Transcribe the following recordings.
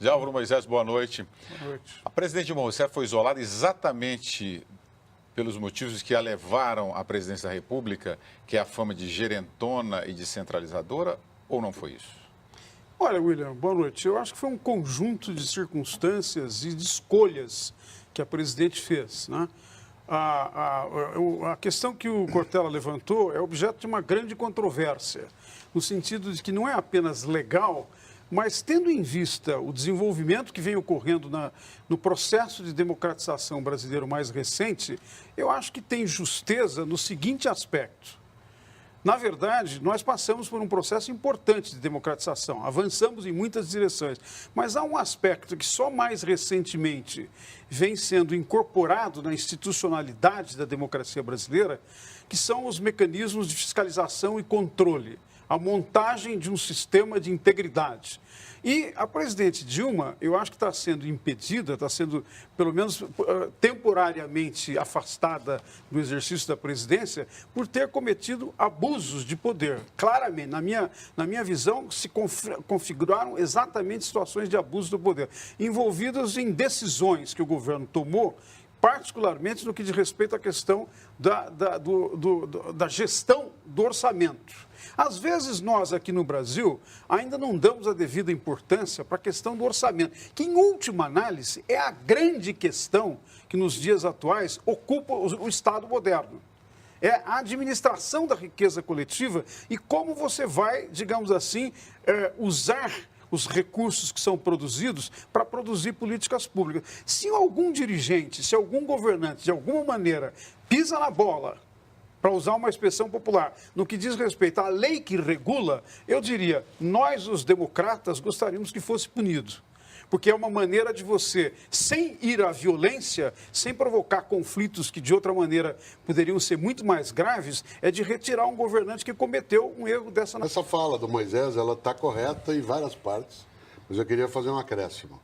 Álvaro Moisés, boa noite. Boa noite. A presidente Dilma Rousseff foi isolada exatamente pelos motivos que a levaram à presidência da República, que é a fama de gerentona e de centralizadora, ou não foi isso? Olha, William, boa noite. Eu acho que foi um conjunto de circunstâncias e de escolhas que a presidente fez, né? A questão que o Cortella levantou é objeto de uma grande controvérsia, no sentido de que não é apenas legal, mas tendo em vista o desenvolvimento que vem ocorrendo no processo de democratização brasileiro mais recente, eu acho que tem justeza no seguinte aspecto. Na verdade, nós passamos por um processo importante de democratização, avançamos em muitas direções, mas há um aspecto que só mais recentemente vem sendo incorporado na institucionalidade da democracia brasileira, que são os mecanismos de fiscalização e controle, a montagem de um sistema de integridade. E a presidente Dilma, eu acho que está sendo impedida, está sendo, pelo menos temporariamente afastada do exercício da presidência, por ter cometido abusos de poder. Claramente, na minha visão, se configuraram exatamente situações de abuso do poder, envolvidas em decisões que o governo tomou, particularmente no que diz respeito à questão da gestão do orçamento. Às vezes, nós aqui no Brasil ainda não damos a devida importância para a questão do orçamento, que, em última análise, é a grande questão que, nos dias atuais, ocupa o Estado moderno. É a administração da riqueza coletiva e como você vai, digamos assim, usar os recursos que são produzidos para produzir políticas públicas. Se algum dirigente, se algum governante, de alguma maneira, pisa na bola, para usar uma expressão popular, no que diz respeito à lei que regula, eu diria, nós, os democratas, gostaríamos que fosse punido. Porque é uma maneira de você, sem ir à violência, sem provocar conflitos que de outra maneira poderiam ser muito mais graves, é de retirar um governante que cometeu um erro dessa natureza. Essa fala do Moisés, ela está correta em várias partes, mas eu queria fazer um acréscimo.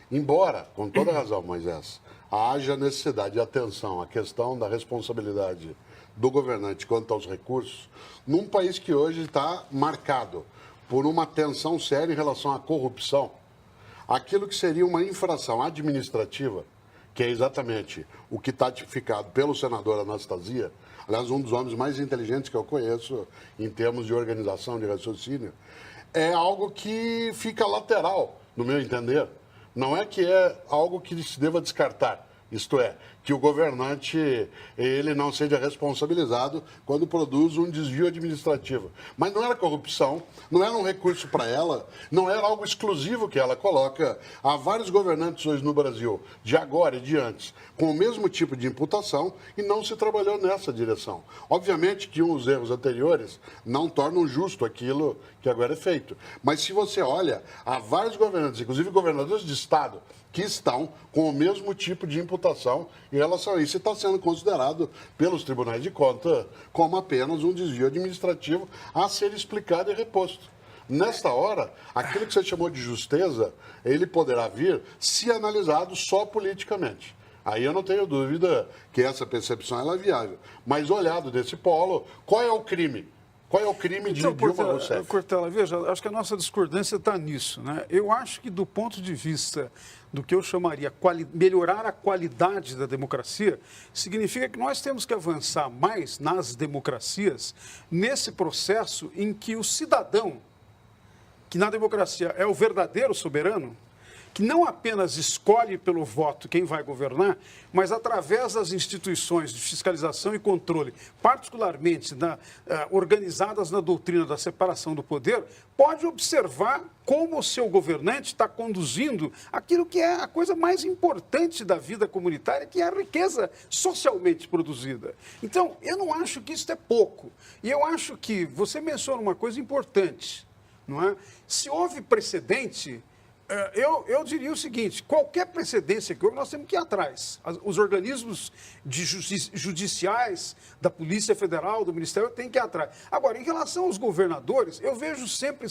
Embora, com toda razão, Moisés, haja necessidade de atenção à questão da responsabilidade do governante quanto aos recursos, num país que hoje está marcado por uma tensão séria em relação à corrupção, aquilo que seria uma infração administrativa, que é exatamente o que está tipificado pelo senador Anastasia, aliás, um dos homens mais inteligentes que eu conheço em termos de organização de raciocínio, é algo que fica lateral, no meu entender. Não é que é algo que se deva descartar. Isto é, que o governante ele não seja responsabilizado quando produz um desvio administrativo. Mas não era corrupção, não era um recurso para ela, não era algo exclusivo que ela coloca. Há vários governantes hoje no Brasil, de agora e de antes, com o mesmo tipo de imputação e não se trabalhou nessa direção. Obviamente que os erros anteriores não tornam justo aquilo que agora é feito. Mas se você olha, há vários governantes, inclusive governadores de Estado, que estão com o mesmo tipo de imputação em relação a isso. E está sendo considerado pelos tribunais de contas como apenas um desvio administrativo a ser explicado e reposto. Nesta hora, aquilo que você chamou de justeza, ele poderá vir se analisado só politicamente. Aí eu não tenho dúvida que essa percepção ela é viável. Mas olhado desse polo, qual é o crime? Qual é o crime de Dilma Rousseff? Cortella, veja, acho que a nossa discordância está nisso, né? Eu acho que do ponto de vista do que eu chamaria melhorar a qualidade da democracia, significa que nós temos que avançar mais nas democracias, nesse processo em que o cidadão, que na democracia é o verdadeiro soberano, que não apenas escolhe pelo voto quem vai governar, mas através das instituições de fiscalização e controle, particularmente organizadas na doutrina da separação do poder, pode observar como o seu governante está conduzindo aquilo que é a coisa mais importante da vida comunitária, que é a riqueza socialmente produzida. Então, eu não acho que isso é pouco. E eu acho que você menciona uma coisa importante, não é? Se houve precedente, eu diria o seguinte, qualquer precedência que houve, nós temos que ir atrás. Os organismos judiciais, da Polícia Federal, do Ministério, têm que ir atrás. Agora, em relação aos governadores, eu vejo sempre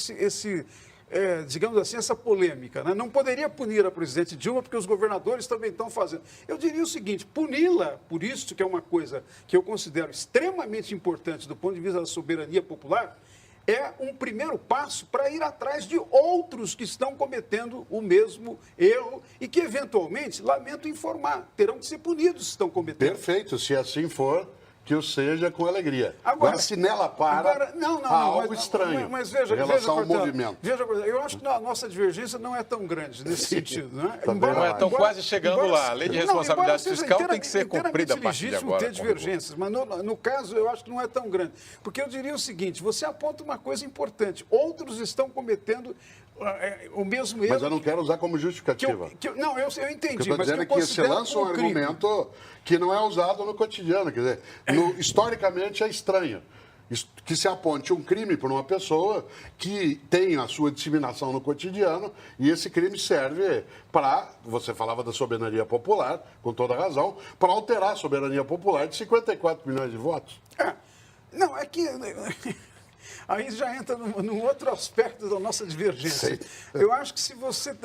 digamos assim, essa polêmica, né? Não poderia punir a presidente Dilma porque os governadores também estão fazendo. Eu diria o seguinte, puni-la por isso, que é uma coisa que eu considero extremamente importante do ponto de vista da soberania popular, é um primeiro passo para ir atrás de outros que estão cometendo o mesmo erro e que, eventualmente, lamento informar, terão que ser punidos se estão cometendo. Perfeito, se assim for, que o seja com alegria. Agora, se nela para, há algo estranho mas veja, em relação ao Cortella, movimento. Veja, eu acho que a nossa divergência não é tão grande nesse sentido. Né? Também não é. Estão quase chegando lá. A lei de responsabilidade fiscal tem que ser cumprida a partir de agora. Ter divergências, mas no caso eu acho que não é tão grande. Porque eu diria o seguinte, você aponta uma coisa importante, outros estão cometendo o mesmo erro. Mas eu não quero usar como justificativa. Não, eu entendi. Eu estou dizendo que se lança um argumento que não é usado no cotidiano. Quer dizer, historicamente é estranho que se aponte um crime por uma pessoa que tem a sua disseminação no cotidiano e esse crime serve para, você falava da soberania popular, com toda razão, para alterar a soberania popular de 54 milhões de votos. Não, é que... Aí já entra num outro aspecto da nossa divergência. Sei. Eu acho que se você...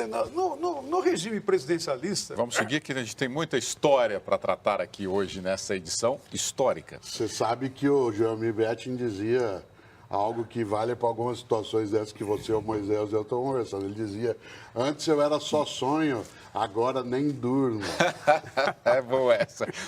No regime presidencialista... Vamos seguir, que a gente tem muita história para tratar aqui hoje nessa edição histórica. Você sabe que o Joelmir Betting dizia algo que vale para algumas situações dessas que você, o Moisés e eu estamos conversando. Ele dizia, antes eu era só sonho, agora nem durmo. É boa essa.